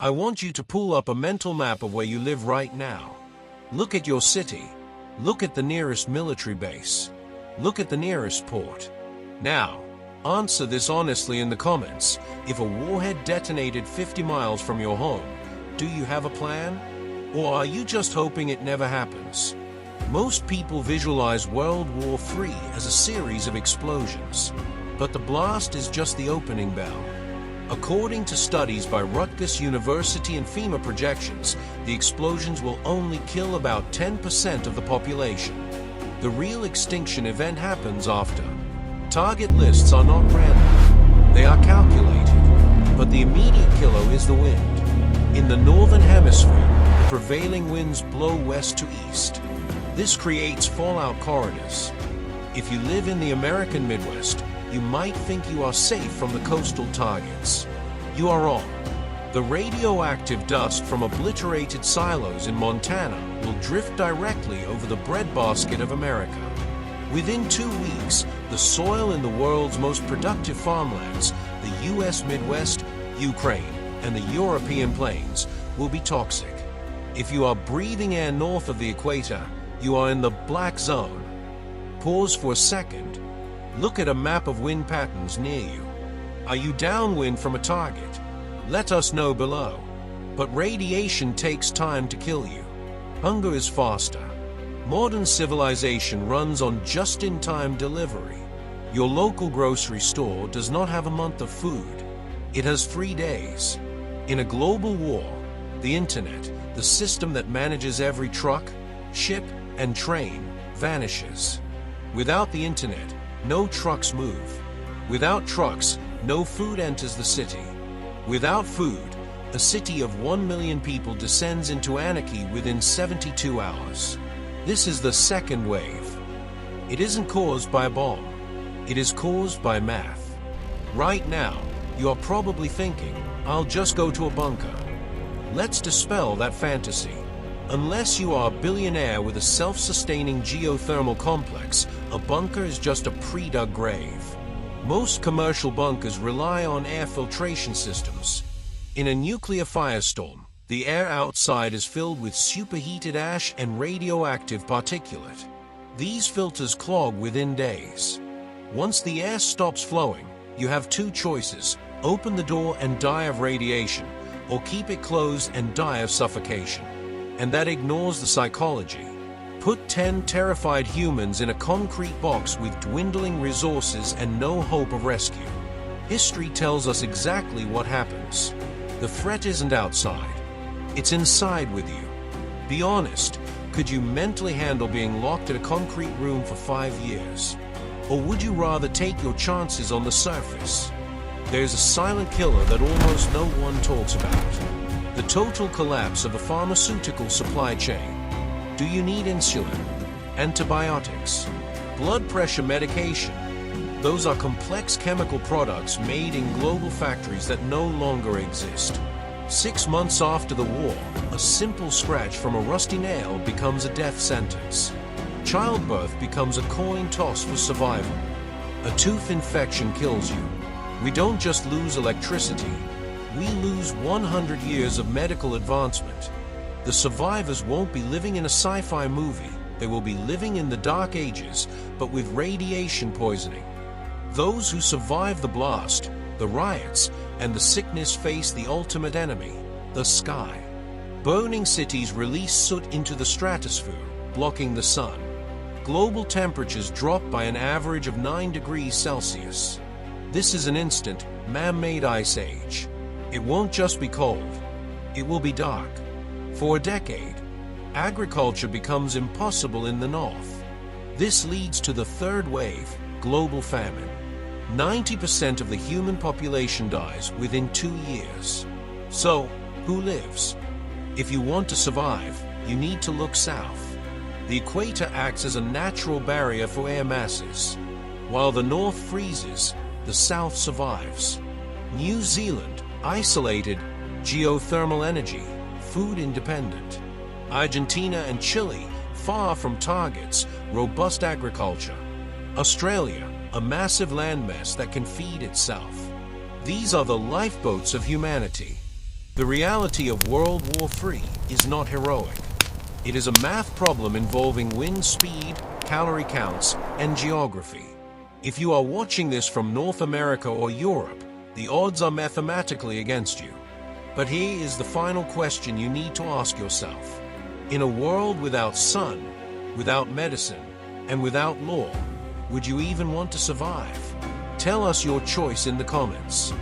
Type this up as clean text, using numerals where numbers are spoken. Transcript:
I want you to pull up a mental map of where you live right now. Look at your city. Look at the nearest military base. Look at the nearest port. Now, answer this honestly in the comments. If a warhead detonated 50 miles from your home, do you have a plan? Or are you just hoping it never happens? Most people visualize World War III as a series of explosions, but the blast is just the opening bell. According to studies by Rutgers University and FEMA projections, the explosions will only kill about 10% of the population. The real extinction event happens after. Target lists are not random. They are calculated. But the immediate killer is the wind. In the Northern Hemisphere, the prevailing winds blow west to east. This creates fallout corridors. If you live in the American Midwest, you might think you are safe from the coastal targets. You are wrong. The radioactive dust from obliterated silos in Montana will drift directly over the breadbasket of America. Within 2 weeks, the soil in the world's most productive farmlands, the U.S. Midwest, Ukraine, and the European plains, will be toxic. If you are breathing air north of the equator, you are in the black zone. Pause for a second. Look at a map of wind patterns near you. Are you downwind from a target? Let us know below. But radiation takes time to kill you. Hunger is faster. Modern civilization runs on just-in-time delivery. Your local grocery store does not have a month of food. It has 3 days. In a global war, the internet, the system that manages every truck, ship, and train, vanishes. Without the internet, no trucks move. Without trucks, no food enters the city. Without food, a city of 1 million people descends into anarchy within 72 hours. This is the second wave. It isn't caused by a bomb. It is caused by math. Right now, you are probably thinking, I'll just go to a bunker. Let's dispel that fantasy. Unless you are a billionaire with a self-sustaining geothermal complex, a bunker is just a pre-dug grave. Most commercial bunkers rely on air filtration systems. In a nuclear firestorm, the air outside is filled with superheated ash and radioactive particulate. These filters clog within days. Once the air stops flowing, you have 2 choices: open the door and die of radiation, or keep it closed and die of suffocation. And that ignores the psychology. Put 10 terrified humans in a concrete box with dwindling resources and no hope of rescue. History tells us exactly what happens. The threat isn't outside. It's inside with you. Be honest, could you mentally handle being locked in a concrete room for 5 years? Or would you rather take your chances on the surface? There's a silent killer that almost no one talks about. The total collapse of a pharmaceutical supply chain. Do you need insulin, antibiotics, blood pressure medication? Those are complex chemical products made in global factories that no longer exist. 6 months after the war, a simple scratch from a rusty nail becomes a death sentence. Childbirth becomes a coin toss for survival. A tooth infection kills you. We don't just lose electricity. We lose 100 years of medical advancement. The survivors won't be living in a sci-fi movie. They will be living in the dark ages, but with radiation poisoning. Those who survive the blast, the riots, and the sickness face the ultimate enemy, the sky. Burning cities release soot into the stratosphere, blocking the sun. Global temperatures drop by an average of 9 degrees Celsius. This is an instant, man-made ice age. It won't just be cold. It will be dark. For a decade, agriculture becomes impossible in the north. This leads to the third wave, global famine. 90% of the human population dies within 2 years. So, who lives? If you want to survive, you need to look south. The equator acts as a natural barrier for air masses. While the north freezes, the south survives. New Zealand, isolated, geothermal energy, food independent. Argentina and Chile, far from targets, robust agriculture. Australia, a massive landmass that can feed itself. These are the lifeboats of humanity. The reality of World War III is not heroic. It is a math problem involving wind speed, calorie counts, and geography. If you are watching this from North America or Europe, the odds are mathematically against you. But here is the final question you need to ask yourself. In a world without sun, without medicine, and without law, would you even want to survive? Tell us your choice in the comments.